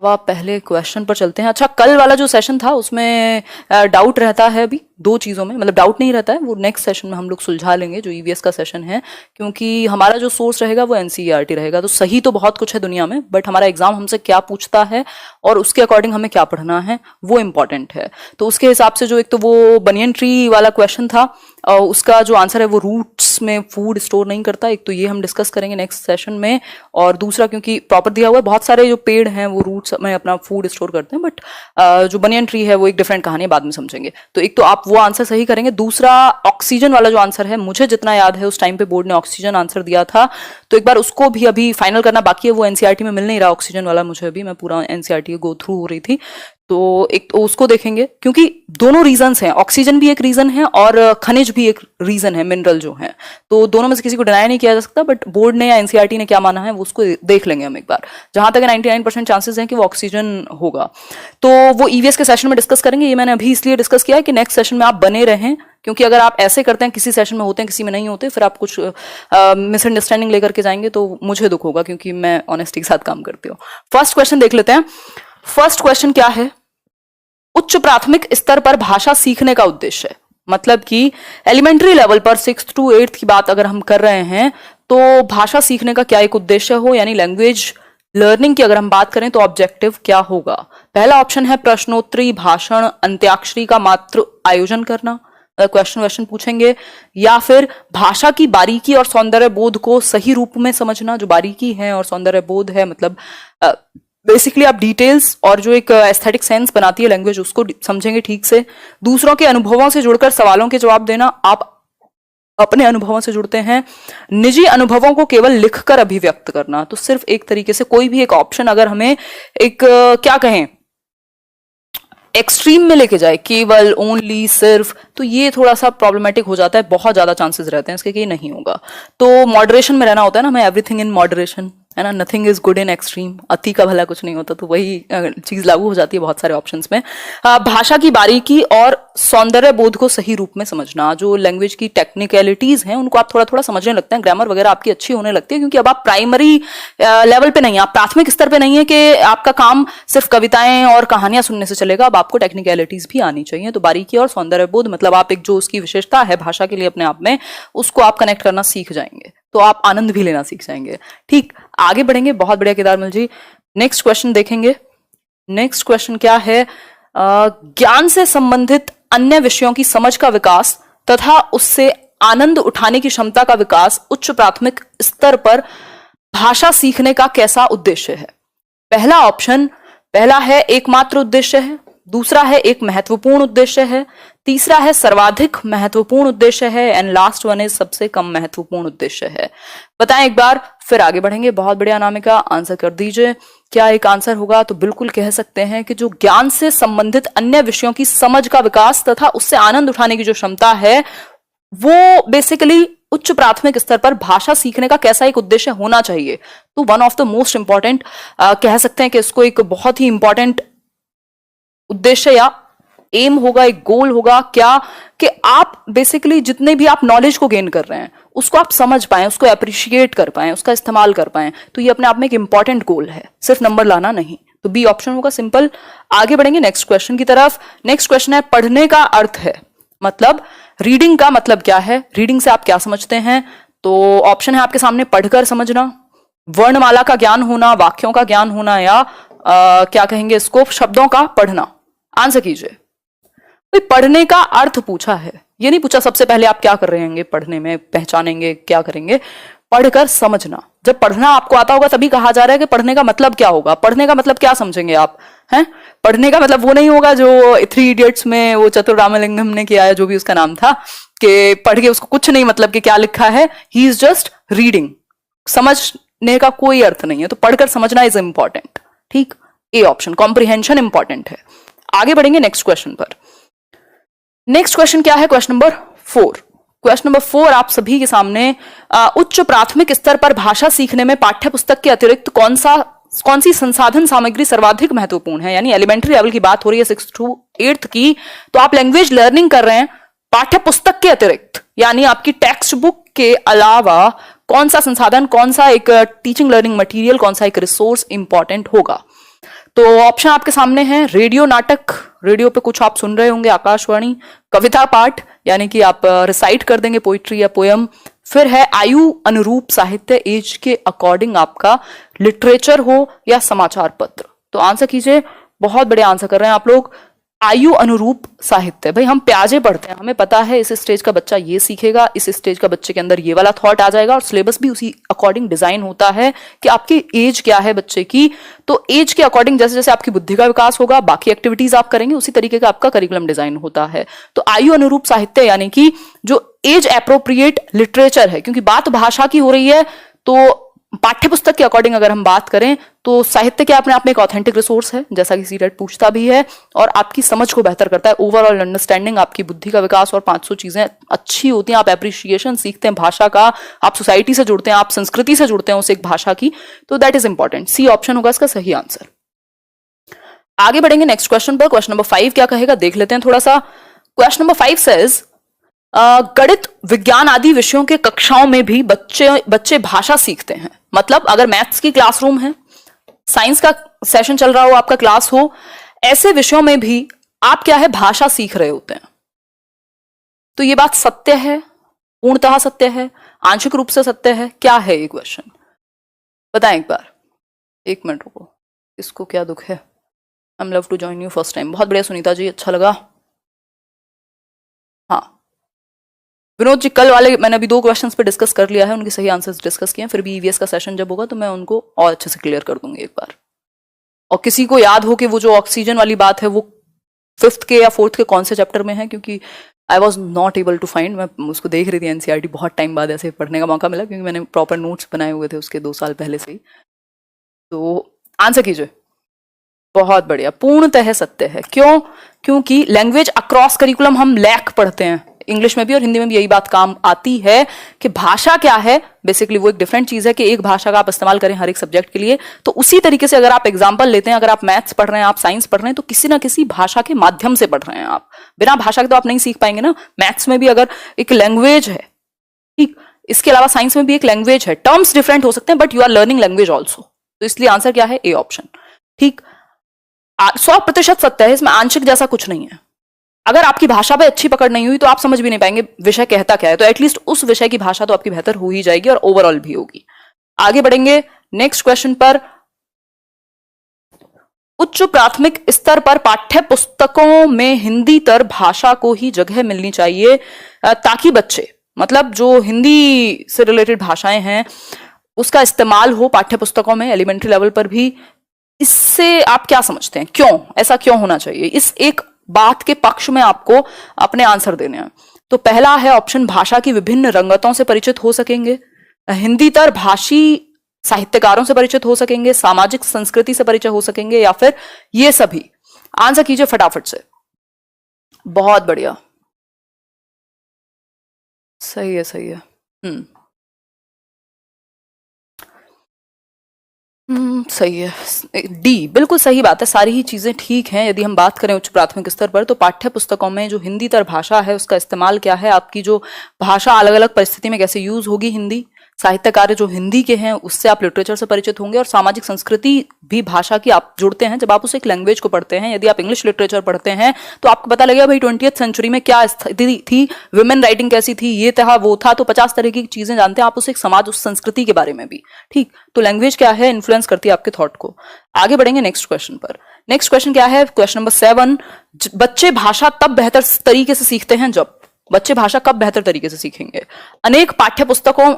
अब आप पहले क्वेश्चन पर चलते हैं। अच्छा, कल वाला जो सेशन था उसमें डाउट रहता है अभी दो चीज़ों में, मतलब डाउट नहीं रहता है, वो नेक्स्ट सेशन में हम लोग सुलझा लेंगे जो ईवीएस का सेशन है, क्योंकि हमारा जो सोर्स रहेगा वो एनसीईआरटी रहेगा। तो सही तो बहुत कुछ है दुनिया में, बट हमारा एग्जाम हमसे क्या पूछता है और उसके अकॉर्डिंग हमें क्या पढ़ना है वो इम्पॉर्टेंट है। तो उसके हिसाब से जो एक तो वो बनियन ट्री वाला क्वेश्चन था, उसका जो आंसर है वो रूट्स में फूड स्टोर नहीं करता, एक तो ये हम डिस्कस करेंगे नेक्स्ट सेशन में। और दूसरा क्योंकि प्रॉपर दिया हुआ है, बहुत सारे जो पेड़ हैं वो रूट्स में अपना फूड स्टोर करते हैं, बट जो बनियन ट्री है वो एक डिफरेंट कहानी है, बाद में समझेंगे। तो एक तो आप वो आंसर सही करेंगे। दूसरा, ऑक्सीजन वाला जो आंसर है, मुझे जितना याद है उस टाइम पे बोर्ड ने ऑक्सीजन आंसर दिया था, तो एक बार उसको भी अभी फाइनल करना बाकी है। वो एनसीईआरटी में मिल नहीं रहा ऑक्सीजन वाला मुझे अभी, मैं पूरा एनसीईआरटी गो थ्रू हो रही थी, तो एक तो उसको देखेंगे, क्योंकि दोनों रीजंस हैं, ऑक्सीजन भी एक रीजन है और खनिज भी एक रीजन है, मिनरल जो है, तो दोनों में से किसी को डिनाई नहीं किया जा सकता, बट बोर्ड ने या एनसीईआरटी ने क्या माना है वो उसको देख लेंगे हम एक बार। जहां तक 99% चांसेस हैं कि वो ऑक्सीजन होगा, तो वो ईवीएस के सेशन में डिस्कस करेंगे। ये मैंने अभी इसलिए डिस्कस किया है कि नेक्स्ट सेशन में आप बने रहें, क्योंकि अगर आप ऐसे करते हैं किसी सेशन में होते हैं किसी में नहीं होते, फिर आप कुछ मिसअंडरस्टैंडिंग लेकर के जाएंगे तो मुझे दुख होगा, क्योंकि मैं ऑनेस्टी के साथ काम करती हूँ। फर्स्ट क्वेश्चन देख लेते हैं। फर्स्ट क्वेश्चन क्या है? उच्च प्राथमिक स्तर पर भाषा सीखने का उद्देश्य, मतलब कि एलिमेंट्री लेवल पर 6th to 8th की बात अगर हम कर रहे हैं, तो भाषा सीखने का क्या एक उद्देश्य हो, यानी लैंग्वेज लर्निंग की अगर हम बात करें तो ऑब्जेक्टिव क्या होगा? पहला ऑप्शन है प्रश्नोत्तरी, भाषण, अंत्याक्षरी का मात्र आयोजन करना, क्वेश्चन पूछेंगे, या फिर भाषा की बारीकी और सौंदर्य बोध को सही रूप में समझना। जो बारीकी है और सौंदर्य बोध है, मतलब बेसिकली आप डिटेल्स और जो एक एस्थेटिक सेंस बनाती है लैंग्वेज उसको समझेंगे ठीक से। दूसरों के अनुभवों से जुड़कर सवालों के जवाब देना, आप अपने अनुभवों से जुड़ते हैं। निजी अनुभवों को केवल लिखकर अभिव्यक्त करना, तो सिर्फ एक तरीके से कोई भी एक ऑप्शन अगर हमें एक क्या कहें एक्सट्रीम में लेके जाए, केवल, ओनली, सिर्फ, तो ये थोड़ा सा प्रॉब्लमेटिक हो जाता है, बहुत ज्यादा चांसेस रहते हैं इसके कि ये नहीं होगा। तो मॉडरेशन में रहना होता है ना, हमें एवरीथिंग इन मॉडरेशन, है ना, nothing is good in extreme, अति का भला कुछ नहीं होता, तो वही चीज लागू हो जाती है बहुत सारे ऑप्शंस में। भाषा की बारीकी और सौंदर्य बोध को सही रूप में समझना, जो लैंग्वेज की टेक्निकलिटीज हैं उनको आप थोड़ा थोड़ा समझने लगते हैं, ग्रामर वगैरह आपकी अच्छी होने लगती है, क्योंकि अब आप प्राइमरी लेवल पे नहीं है, आप प्राथमिक स्तर पे नहीं है कि आपका काम सिर्फ कविताएं और कहानियां सुनने से चलेगा, अब आपको टेक्निकलिटीज भी आनी चाहिए। तो बारीकी और सौंदर्य बोध, मतलब आप एक जो उसकी विशेषता है भाषा के लिए अपने आप में, उसको आप कनेक्ट करना सीख जाएंगे, तो आप आनंद भी लेना सीख जाएंगे। ठीक, आगे बढ़ेंगे। बहुत बढ़िया केदारमल जी, नेक्स्ट क्वेश्चन देखेंगे। नेक्स्ट क्वेश्चन क्या है? ज्ञान से संबंधित अन्य विषयों की समझ का विकास तथा उससे आनंद उठाने की क्षमता का विकास उच्च प्राथमिक स्तर पर भाषा सीखने का कैसा उद्देश्य है? पहला ऑप्शन, पहला है एकमात्र उद्देश्य है, दूसरा है एक महत्वपूर्ण उद्देश्य है, तीसरा है सर्वाधिक महत्वपूर्ण उद्देश्य है, एंड लास्ट वन इज सबसे कम महत्वपूर्ण उद्देश्य है। बताएं एक बार, फिर आगे बढ़ेंगे। बहुत बढ़िया अनामिका, आंसर कर दीजिए। क्या एक आंसर होगा? तो बिल्कुल कह सकते हैं कि जो ज्ञान से संबंधित अन्य विषयों की समझ का विकास तथा उससे आनंद उठाने की जो क्षमता है, वो बेसिकली उच्च प्राथमिक स्तर पर भाषा सीखने का कैसा एक उद्देश्य होना चाहिए। तो one of the most important, कह सकते हैं कि इसको एक बहुत ही इंपॉर्टेंट उद्देश्य या एम होगा, एक गोल होगा क्या, कि आप बेसिकली जितने भी आप नॉलेज को गेन कर रहे हैं उसको आप समझ पाएं, उसको अप्रिशिएट कर पाएं, उसका इस्तेमाल कर पाएं। तो ये अपने आप में एक इंपॉर्टेंट गोल है, सिर्फ नंबर लाना नहीं। तो बी ऑप्शन होगा, सिंपल। आगे बढ़ेंगे नेक्स्ट क्वेश्चन की तरफ। नेक्स्ट क्वेश्चन है पढ़ने का अर्थ है, मतलब रीडिंग का मतलब क्या है, रीडिंग से आप क्या समझते हैं? तो ऑप्शन है आपके सामने, पढ़कर समझना, वर्णमाला का ज्ञान होना, वाक्यों का ज्ञान होना, या क्या कहेंगे इसको, शब्दों का पढ़ना। आंसर कीजिए। पढ़ने का अर्थ पूछा है, ये नहीं पूछा सबसे पहले आप क्या कर रहे होंगे पढ़ने में, पहचानेंगे क्या करेंगे। पढ़कर समझना, जब पढ़ना आपको आता होगा तभी कहा जा रहा है कि पढ़ने का मतलब क्या होगा। पढ़ने का मतलब क्या समझेंगे आप, हैं? पढ़ने का मतलब वो नहीं होगा जो 3 इडियट्स में वो चतुर रामलिंगम ने किया है, जो भी उसका नाम था, कि पढ़ के उसको कुछ नहीं मतलब कि क्या लिखा है, ही इज जस्ट रीडिंग। समझने का कोई अर्थ नहीं है, तो पढ़कर समझना इज इंपॉर्टेंट। ठीक, ए ऑप्शन, कॉम्प्रिहेंशन इंपॉर्टेंट है। आगे बढ़ेंगे नेक्स्ट क्वेश्चन पर। नेक्स्ट क्वेश्चन क्या है? Question number 4। क्वेश्चन नंबर 4 आप सभी के सामने, उच्च प्राथमिक स्तर पर भाषा सीखने में पाठ्य पुस्तक के अतिरिक्त कौन सी संसाधन सामग्री सर्वाधिक महत्वपूर्ण है? यानी एलिमेंट्री लेवल की बात हो रही है 6th to 8th की, तो आप लैंग्वेज लर्निंग कर रहे हैं पाठ्य पुस्तक के अतिरिक्त, यानी आपकी टेक्स्ट बुक के अलावा कौन सा संसाधन, कौन सा एक टीचिंग लर्निंग मटेरियल, कौन सा एक रिसोर्स इंपॉर्टेंट होगा? तो ऑप्शन आपके सामने है, रेडियो नाटक, रेडियो पे कुछ आप सुन रहे होंगे, आकाशवाणी, कविता पाठ यानी कि आप रिसाइट कर देंगे पोइट्री या पोयम, फिर है आयु अनुरूप साहित्य, एज के अकॉर्डिंग आपका लिटरेचर हो या समाचार पत्र। तो आंसर कीजिए, बहुत बड़े आंसर कर रहे हैं आप लोग। आयु अनुरूप साहित्य, भाई हम प्याजे पढ़ते हैं, हमें पता है इस स्टेज का बच्चा ये सीखेगा, इस स्टेज का बच्चे के अंदर ये वाला थॉट आ जाएगा, और सिलेबस भी उसी अकॉर्डिंग डिजाइन होता है कि आपकी एज क्या है बच्चे की। तो एज के अकॉर्डिंग जैसे जैसे आपकी बुद्धि का विकास होगा, बाकी एक्टिविटीज आप करेंगे, उसी तरीके का आपका करिकुलम डिजाइन होता है। तो आयु अनुरूप साहित्य यानी कि जो एज एप्रोप्रिएट लिटरेचर है, क्योंकि बात भाषा की हो रही है, तो पाठ्य पुस्तक के अकॉर्डिंग अगर हम बात करें तो साहित्य के अपने आप में एक ऑथेंटिक रिसोर्स है, जैसा कि सीटेट पूछता भी है, और आपकी समझ को बेहतर करता है, ओवरऑल अंडरस्टैंडिंग, आपकी बुद्धि का विकास, और 500 चीजें अच्छी होती हैं। आप एप्रिशिएशन सीखते हैं भाषा का, आप सोसाइटी से जुड़ते हैं, आप संस्कृति से जुड़ते हैं उस एक भाषा की, तो that is important. C option होगा इसका सही आंसर। आगे बढ़ेंगे नेक्स्ट क्वेश्चन पर। क्वेश्चन नंबर 5 क्या कहेगा देख लेते हैं थोड़ा सा। क्वेश्चन नंबर 5 सेज गणित, विज्ञान आदि विषयों के कक्षाओं में भी बच्चे भाषा सीखते हैं। मतलब अगर मैथ्स की क्लासरूम है, साइंस का सेशन चल रहा हो, आपका क्लास हो, ऐसे विषयों में भी आप क्या है भाषा सीख रहे होते हैं। तो ये बात सत्य है, पूर्णतः सत्य है, आंशिक रूप से सत्य है, क्या है ये क्वेश्चन बताएं एक बार। एक मिनट रुको, इसको क्या दुख है। I am love to join you first time, बहुत बढ़िया सुनीता जी, अच्छा लगा। हाँ विनोद जी, कल वाले मैंने अभी 2 क्वेश्चंस पे डिस्कस कर लिया है, उनके सही आंसर्स डिस्कस किए हैं, फिर भी ईवीएस का सेशन जब होगा तो मैं उनको और अच्छे से क्लियर कर दूंगी एक बार। और किसी को याद हो कि वो जो ऑक्सीजन वाली बात है वो 5th के या 4th के कौन से चैप्टर में है, क्योंकि I was not able to find, मैं उसको देख रही थी एनसीईआरटी, बहुत टाइम बाद ऐसे पढ़ने का मौका मिला, क्योंकि मैंने प्रॉपर नोट्स बनाए हुए थे उसके 2 साल पहले से ही। तो आंसर कीजिए। बहुत बढ़िया, पूर्णतः सत्य है। क्यों? क्योंकि लैंग्वेज अक्रॉस करिकुलम हम लैक पढ़ते हैं, इंग्लिश में भी और हिंदी में भी यही बात काम आती है कि भाषा क्या है, बेसिकली वो एक डिफरेंट चीज है कि एक भाषा का आप इस्तेमाल करें हर एक सब्जेक्ट के लिए। तो उसी तरीके से अगर आप एग्जांपल लेते हैं, अगर आप मैथ्स पढ़ रहे हैं, आप साइंस पढ़ रहे हैं, तो किसी ना किसी भाषा के माध्यम से पढ़ रहे हैं आप, बिना भाषा के तो आप नहीं सीख पाएंगे ना। मैथ्स में भी अगर एक लैंग्वेज है, ठीक, इसके अलावा साइंस में भी एक लैंग्वेज है, टर्म्स डिफरेंट हो सकते हैं but you are learning language also. तो इसलिए आंसर क्या है, ए ऑप्शन। ठीक, 100% सत्य है, इसमें आंशिक जैसा कुछ नहीं है। अगर आपकी भाषा पे अच्छी पकड़ नहीं हुई तो आप समझ भी नहीं पाएंगे विषय कहता क्या है, तो एटलीस्ट उस विषय की भाषा तो आपकी बेहतर हो ही जाएगी और ओवरऑल भी होगी। आगे बढ़ेंगे नेक्स्ट क्वेश्चन पर। उच्च प्राथमिक स्तर पर पाठ्य पुस्तकों में हिंदीतर भाषा को ही जगह मिलनी चाहिए ताकि बच्चे, मतलब जो हिंदी से रिलेटेड भाषाएं हैं उसका इस्तेमाल हो पाठ्य पुस्तकों में, एलिमेंट्री लेवल पर भी। इससे आप क्या समझते हैं, क्यों ऐसा क्यों होना चाहिए? इस एक बात के पक्ष में आपको अपने आंसर देने हैं। तो पहला है ऑप्शन, भाषा की विभिन्न रंगतों से परिचित हो सकेंगे, हिंदीतर भाषी साहित्यकारों से परिचित हो सकेंगे, सामाजिक संस्कृति से परिचय हो सकेंगे, या फिर ये सभी। आंसर कीजिए फटाफट से। बहुत बढ़िया, सही है, सही है। सही है, डी बिल्कुल सही बात है, सारी ही चीजें ठीक हैं। यदि हम बात करें उच्च प्राथमिक स्तर पर, तो पाठ्य पुस्तकों में जो हिंदीतर भाषा है उसका इस्तेमाल क्या है, आपकी जो भाषा अलग अलग परिस्थिति में कैसे यूज होगी, हिंदी साहित्य कार्य जो हिंदी के हैं उससे आप लिटरेचर से परिचित होंगे, और सामाजिक संस्कृति भी भाषा की आप जुड़ते हैं जब आप उस एक लैंग्वेज को पढ़ते हैं। यदि आप इंग्लिश लिटरेचर पढ़ते हैं तो आपको पता लगेगा भाई 20th सेंचुरी में क्या स्थिति थी, वुमेन राइटिंग कैसी थी, ये था वो था, तो 50 तरह की चीजें जानते हैं आप उस एक समाज, उस संस्कृति के बारे में भी। ठीक, तो लैंग्वेज क्या है, इन्फ्लुएंस करती है आपके थॉट को। आगे बढ़ेंगे नेक्स्ट क्वेश्चन पर। नेक्स्ट क्वेश्चन क्या है, क्वेश्चन नंबर 7, बच्चे भाषा तब बेहतर तरीके से सीखते हैं जब, बच्चे भाषा कब बेहतर तरीके से सीखेंगे? अनेक पाठ्य पुस्तकों,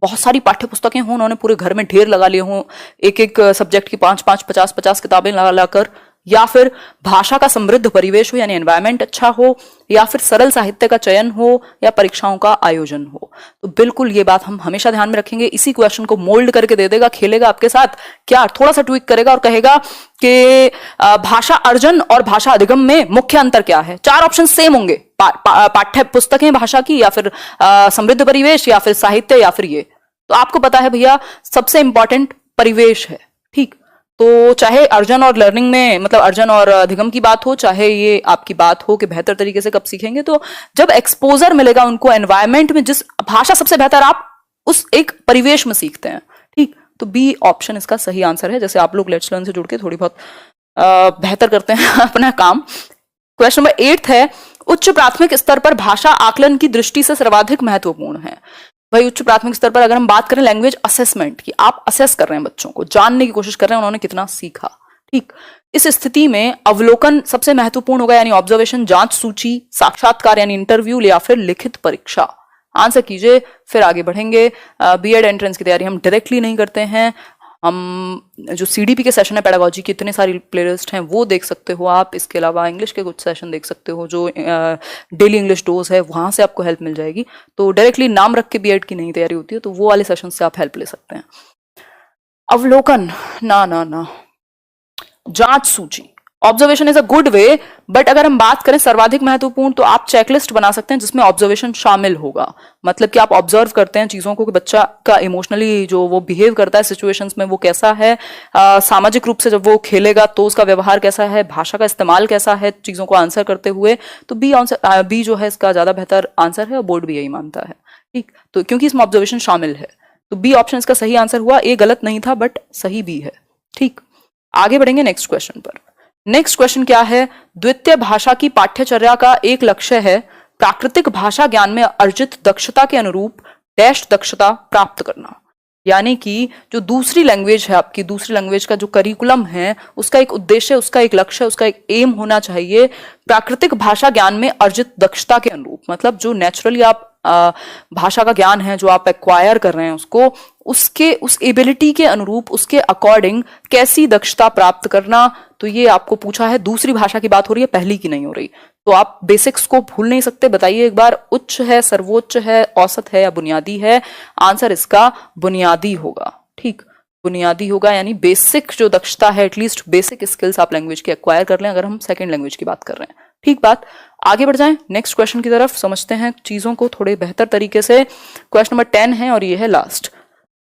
बहुत सारी पाठ्य पुस्तकें हों, उन्होंने पूरे घर में ढेर लगा लिए हों, एक एक सब्जेक्ट की 5-5, 50-50 किताबें लगा लाकर, या फिर भाषा का समृद्ध परिवेश हो यानी एनवायरनमेंट अच्छा हो, या फिर सरल साहित्य का चयन हो, या परीक्षाओं का आयोजन हो। तो बिल्कुल ये बात हम हमेशा ध्यान में रखेंगे। इसी क्वेश्चन को मोल्ड करके दे देगा, खेलेगा आपके साथ, क्या थोड़ा सा ट्विक करेगा और कहेगा कि भाषा अर्जन और भाषा अधिगम में मुख्य अंतर क्या है। 4 ऑप्शन सेम होंगे, पाठ्य पुस्तकें भाषा की, या फिर समृद्ध परिवेश, या फिर साहित्य, या फिर ये। तो आपको पता है भैया सबसे इंपॉर्टेंट परिवेश है। ठीक, तो चाहे अर्जन और लर्निंग में, मतलब अर्जन और अधिगम की बात हो, चाहे ये आपकी बात हो कि बेहतर तरीके से कब सीखेंगे, तो जब एक्सपोजर मिलेगा उनको एनवायरनमेंट में, जिस भाषा सबसे बेहतर आप उस एक परिवेश में सीखते हैं। ठीक, तो बी ऑप्शन इसका सही आंसर है। जैसे आप लोग लेट्स लर्न से जुड़ के थोड़ी बहुत बेहतर करते हैं अपना काम। क्वेश्चन नंबर 8 है, उच्च प्राथमिक स्तर पर भाषा आकलन की दृष्टि से सर्वाधिक महत्वपूर्ण है। भाई उच्च प्राथमिक स्तर पर अगर हम बात करें लैंग्वेज असेसमेंट की, आप असेस कर रहे हैं बच्चों को, जानने की कोशिश कर रहे हैं उन्होंने कितना सीखा, ठीक। इस स्थिति में अवलोकन सबसे महत्वपूर्ण होगा, यानी ऑब्जर्वेशन, जांच सूची, साक्षात्कार यानी इंटरव्यू, या फिर लिखित परीक्षा। आंसर कीजिए, फिर आगे बढ़ेंगे। बीएड एंट्रेंस की तैयारी हम डायरेक्टली नहीं करते हैं, हम जो सीडीपी के सेशन है पेडागोजी की, इतने सारी प्लेलिस्ट हैं वो देख सकते हो आप। इसके अलावा इंग्लिश के कुछ सेशन देख सकते हो, जो डेली इंग्लिश डोज है वहां से आपको हेल्प मिल जाएगी। तो डायरेक्टली नाम रख के बीएड की नहीं तैयारी होती है, तो वो वाले सेशन से आप हेल्प ले सकते हैं। अवलोकन ना ना ना, जांच सूची, observation is a good way, but अगर हम बात करें सर्वाधिक महत्वपूर्ण, तो आप चेकलिस्ट बना सकते हैं जिसमें ऑब्जर्वेशन शामिल होगा। मतलब कि आप ऑब्जर्व करते हैं चीजों को कि बच्चा का इमोशनली जो वो बिहेव करता है सिचुएशंस में वो कैसा है, सामाजिक रूप से जब वो खेलेगा तो उसका व्यवहार कैसा है, भाषा का इस्तेमाल कैसा है चीजों को आंसर करते हुए। तो बी जो है इसका ज्यादा बेहतर आंसर है और बोर्ड भी यही मानता है, ठीक। तो क्योंकि इसमें ऑब्जर्वेशन शामिल है, तो बी ऑप्शन इसका सही आंसर हुआ। ए गलत नहीं था बट सही भी है, ठीक। आगे बढ़ेंगे नेक्स्ट क्वेश्चन पर। नेक्स्ट क्वेश्चन क्या है, द्वितीय भाषा की पाठ्यचर्या का एक लक्ष्य है प्राकृतिक भाषा ज्ञान में अर्जित दक्षता के अनुरूप डैश दक्षता प्राप्त करना। यानी कि जो दूसरी लैंग्वेज है आपकी, दूसरी लैंग्वेज का जो करिकुलम है उसका एक उद्देश्य, उसका एक लक्ष्य, उसका एक एम होना चाहिए प्राकृतिक भाषा ज्ञान में अर्जित दक्षता के अनुरूप। मतलब जो नेचुरली आप भाषा का ज्ञान है जो आप एक्वायर कर रहे हैं उसको, उसके उस एबिलिटी के अनुरूप, उसके अकॉर्डिंग कैसी दक्षता प्राप्त करना। तो ये आपको पूछा है, दूसरी भाषा की बात हो रही है, पहली की नहीं हो रही। तो आप बेसिक्स को भूल नहीं सकते। बताइए एक बार, उच्च है, सर्वोच्च है, औसत है या बुनियादी है? आंसर इसका बुनियादी होगा, ठीक। बुनियादी होगा, यानी बेसिक जो दक्षता है, एटलीस्ट बेसिक स्किल्स आप लैंग्वेज के एक्वायर कर लें अगर हम सेकेंड लैंग्वेज की बात कर रहे हैं, ठीक बात। आगे बढ़ जाएं नेक्स्ट क्वेश्चन की तरफ, समझते हैं चीजों को थोड़े बेहतर तरीके से। क्वेश्चन नंबर 10 है और ये है लास्ट,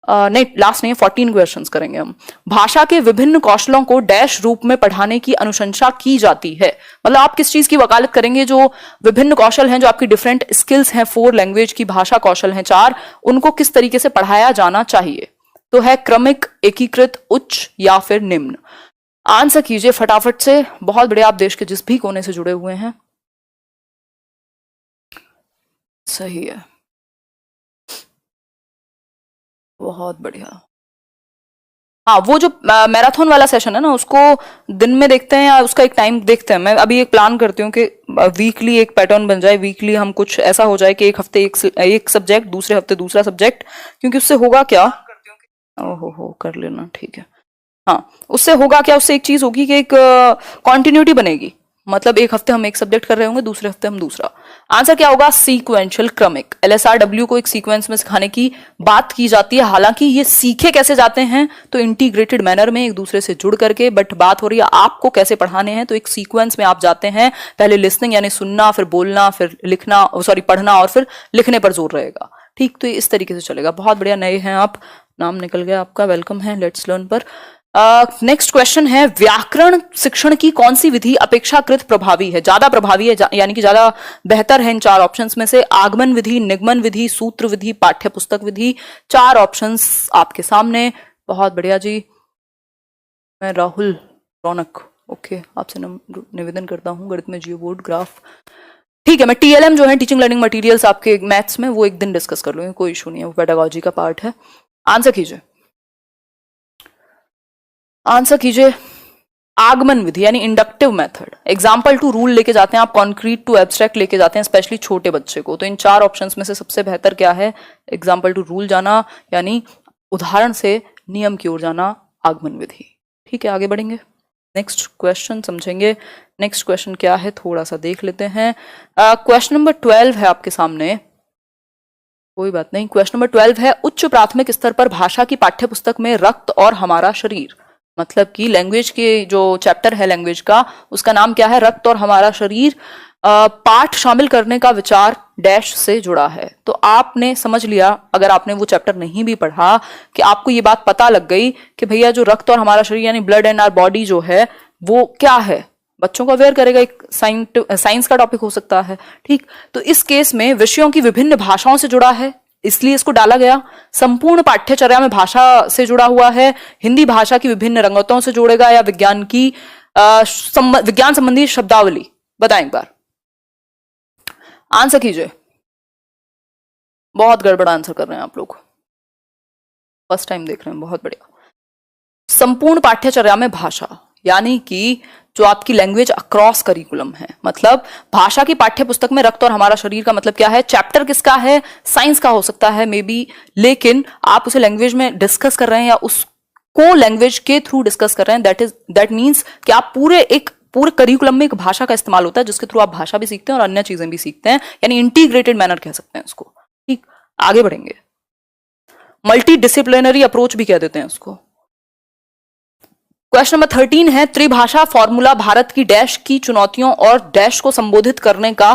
नहीं लास्ट नहीं, 14 क्वेश्चंस करेंगे हम। भाषा के विभिन्न कौशलों को डैश रूप में पढ़ाने की अनुशंसा की जाती है। मतलब आप किस चीज की वकालत करेंगे? जो विभिन्न कौशल हैं, जो आपकी डिफरेंट स्किल्स हैं, 4 लैंग्वेज की भाषा कौशल हैं 4, उनको किस तरीके से पढ़ाया जाना चाहिए? तो है क्रमिक, एकीकृत, उच्च या फिर निम्न। आंसर कीजिए फटाफट से। बहुत बढ़िया, आप देश के जिस भी कोने से जुड़े हुए हैं। सही है, बहुत बढ़िया। हाँ, वो जो मैराथन वाला सेशन है ना, उसको दिन में देखते हैं या उसका एक टाइम देखते हैं? मैं अभी एक प्लान करती हूँ कि वीकली एक पैटर्न बन जाए, वीकली हम कुछ ऐसा हो जाए कि एक हफ्ते एक सब्जेक्ट, दूसरे हफ्ते दूसरा सब्जेक्ट। क्योंकि उससे होगा क्या, ओहो कर लेना, ठीक है। हाँ, उससे होगा क्या, उससे एक चीज होगी कि एक कॉन्टिन्यूटी बनेगी। मतलब एक हफ्ते हम एक सब्जेक्ट कर रहे होंगे, दूसरे हफ्ते हम दूसरा। आंसर क्या होगा? सीक्वेंशियल, क्रमिक। LSRW को एक सीक्वेंस में सिखाने की बात की जाती है। हालांकि ये सीखे कैसे जाते हैं? तो इंटीग्रेटेड मैनर में, एक दूसरे से जुड़ करके। बट बात हो रही है आपको कैसे पढ़ाने हैं, तो एक सीक्वेंस में आप जाते हैं। पहले लिसनिंग यानी सुनना, फिर बोलना, फिर लिखना, सॉरी पढ़ना, और फिर लिखने पर जोर रहेगा, ठीक। तो इस तरीके से चलेगा। बहुत बढ़िया, नए हैं आप, नाम निकल गया आपका, वेलकम है लेट्स लर्न पर। नेक्स्ट क्वेश्चन है, व्याकरण शिक्षण की कौन सी विधि अपेक्षाकृत प्रभावी है, ज्यादा प्रभावी है, यानी कि ज्यादा बेहतर है इन 4 ऑप्शंस में से? आगमन विधि, निगमन विधि, सूत्र विधि, पाठ्य पुस्तक विधि। 4 ऑप्शंस आपके सामने। बहुत बढ़िया जी, मैं राहुल रौनक, ओके, आपसे निवेदन करता हूँ गणित में जियो बोर्ड ग्राफ, ठीक है। मैं TLM जो है टीचिंग लर्निंग मटेरियल्स आपके मैथ्स में, वो एक दिन डिस्कस कर लूंगी, कोई इशू नहीं है, वो पेडागोजी का पार्ट है। आंसर कीजिए, आंसर कीजिए। आगमन विधि यानी inductive method, example to rule लेके जाते हैं आप, कॉन्क्रीट टू एब्स्ट्रैक्ट लेके जाते हैं, स्पेशली छोटे बच्चे को। तो इन 4 ऑप्शंस में से सबसे बेहतर क्या है? एग्जाम्पल टू रूल जाना, यानी उदाहरण से नियम की ओर जाना, आगमन विधि, ठीक है। आगे बढ़ेंगे, नेक्स्ट क्वेश्चन समझेंगे। नेक्स्ट क्वेश्चन क्या है, थोड़ा सा देख लेते हैं। क्वेश्चन नंबर 12 है आपके सामने, कोई बात नहीं। क्वेश्चन नंबर 12 है, उच्च प्राथमिक स्तर पर भाषा की पाठ्य पुस्तक में रक्त और हमारा शरीर, मतलब कि लैंग्वेज के जो चैप्टर है लैंग्वेज का, उसका नाम क्या है? रक्त और हमारा शरीर। पाठ शामिल करने का विचार डैश से जुड़ा है। तो आपने समझ लिया, अगर आपने वो चैप्टर नहीं भी पढ़ा, कि आपको ये बात पता लग गई कि भैया जो रक्त और हमारा शरीर यानी ब्लड एंड आवर बॉडी जो है वो क्या है, बच्चों को अवेयर करेगा। एक साइंस का टॉपिक हो सकता है, ठीक। तो इस केस में विषयों की विभिन्न भाषाओं से जुड़ा है, इसलिए इसको डाला गया। संपूर्ण पाठ्यचर्या में भाषा से जुड़ा हुआ है, हिंदी भाषा की विभिन्न रंगतों से जोड़ेगा, या विज्ञान की विज्ञान संबंधी शब्दावली बताएं एक बार, आंसर कीजिए। बहुत गड़बड़ आंसर कर रहे हैं आप लोग, फर्स्ट टाइम देख रहे हैं, बहुत बढ़िया। संपूर्ण पाठ्यचर्या में भाषा, यानी कि जो आपकी लैंग्वेज अक्रॉस करिकुलम है, मतलब भाषा की पाठ्य पुस्तक में रक्त और हमारा शरीर का मतलब क्या है, चैप्टर किसका है, साइंस का हो सकता है मे बी, लेकिन आप उसे लैंग्वेज में डिस्कस कर रहे हैं या उसको लैंग्वेज के थ्रू डिस्कस कर रहे हैं, दैट मीन्स कि आप पूरे करिकुलम में एक भाषा का इस्तेमाल होता है जिसके थ्रू आप भाषा भी सीखते हैं और अन्य चीजें भी सीखते हैं, यानी इंटीग्रेटेड मैनर कह सकते हैं उसको। ठीक, आगे बढ़ेंगे। मल्टी डिसिप्लिनरी अप्रोच भी कह देते हैं उसको। क्वेश्चन नंबर 13 है, त्रिभाषा फॉर्मूला भारत की डैश की चुनौतियों और डैश को संबोधित करने का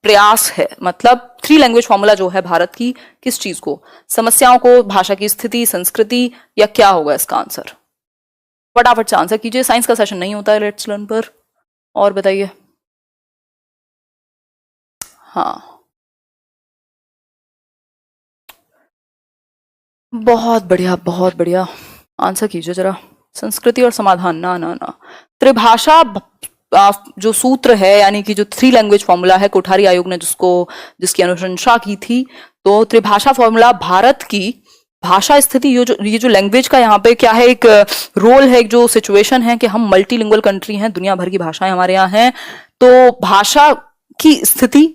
प्रयास है, मतलब 3 लैंग्वेज फॉर्मूला जो है भारत की, किस चीज को, समस्याओं को, भाषा की स्थिति, संस्कृति, या क्या होगा इसका आंसर? फटाफट से आंसर कीजिए, साइंस का सेशन नहीं होता है लेट्स लर्न पर। और बताइए। हाँ, बहुत बढ़िया, बहुत बढ़िया, आंसर कीजिए जरा। संस्कृति और समाधान, ना ना ना, त्रिभाषा जो सूत्र है, यानी कि जो 3 लैंग्वेज फॉर्मूला है, कोठारी आयोग ने जिसकी अनुशंसा की थी, तो त्रिभाषा फॉर्मूला भारत की भाषा स्थिति, ये जो लैंग्वेज का यहाँ पे क्या है, एक रोल है, एक जो सिचुएशन है कि हम मल्टीलिंगुअल कंट्री हैं, दुनिया भर की भाषाएं हमारे यहाँ हैं, तो भाषा की स्थिति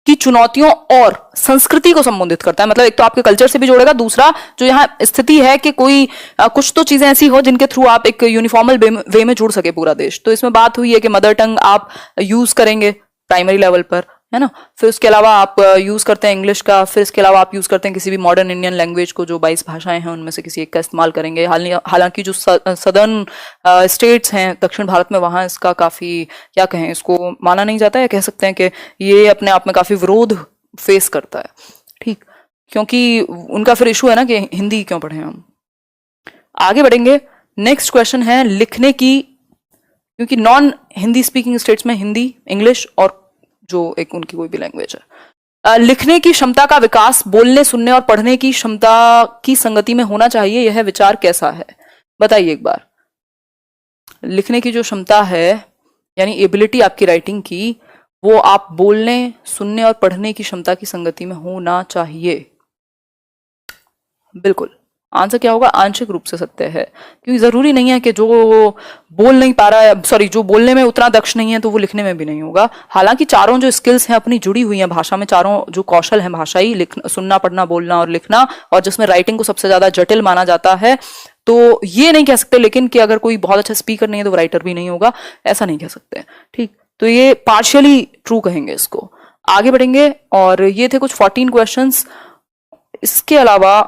की चुनौतियों और संस्कृति को संबोधित करता है, मतलब एक तो आपके कल्चर से भी जोड़ेगा, दूसरा जो यहाँ स्थिति है कि कोई कुछ तो चीजें ऐसी हो जिनके थ्रू आप एक यूनिफॉर्मल वे में जुड़ सके पूरा देश। तो इसमें बात हुई है कि मदर टंग आप यूज करेंगे प्राइमरी लेवल पर, है ना, फिर उसके अलावा आप यूज करते हैं इंग्लिश का, फिर इसके अलावा आप यूज करते हैं किसी भी मॉडर्न इंडियन लैंग्वेज को, जो 22 भाषाएं हैं उनमें से किसी एक का इस्तेमाल करेंगे। हालांकि जो सदर्न स्टेट्स हैं दक्षिण भारत में, वहाँ इसका काफी, क्या कहें, इसको माना नहीं जाता है, कह सकते हैं कि ये अपने आप में काफी विरोध फेस करता है। ठीक, क्योंकि उनका फिर इशू है ना कि हिंदी क्यों पढ़े हम। आगे बढ़ेंगे। नेक्स्ट क्वेश्चन है लिखने की, क्योंकि नॉन हिंदी स्पीकिंग स्टेट्स में हिंदी, इंग्लिश और जो एक उनकी कोई भी लैंग्वेज है, लिखने की क्षमता का विकास बोलने, सुनने और पढ़ने की क्षमता की संगति में होना चाहिए, यह विचार कैसा है? बताइए एक बार। लिखने की जो क्षमता है, यानी एबिलिटी आपकी राइटिंग की, वो आप बोलने, सुनने और पढ़ने की क्षमता की संगति में होना चाहिए। बिल्कुल, आंसर क्या होगा? आंशिक रूप से सत्य है, क्योंकि जरूरी नहीं है कि जो बोल नहीं पा रहा है, सॉरी, जो बोलने में उतना दक्ष नहीं है तो वो लिखने में भी नहीं होगा। हालांकि चारों जो स्किल्स हैं अपनी जुड़ी हुई हैं भाषा में, चारों जो कौशल हैं भाषाई, लिखना, सुनना, पढ़ना, बोलना और लिखना, और जिसमें राइटिंग को सबसे ज्यादा जटिल माना जाता है, तो ये नहीं कह सकते लेकिन कि अगर कोई बहुत अच्छा स्पीकर नहीं है तो वो राइटर भी नहीं होगा, ऐसा नहीं कह सकते। ठीक, तो ये पार्शियली ट्रू कहेंगे इसको। आगे बढ़ेंगे, और ये थे कुछ 14 क्वेश्चंस। इसके अलावा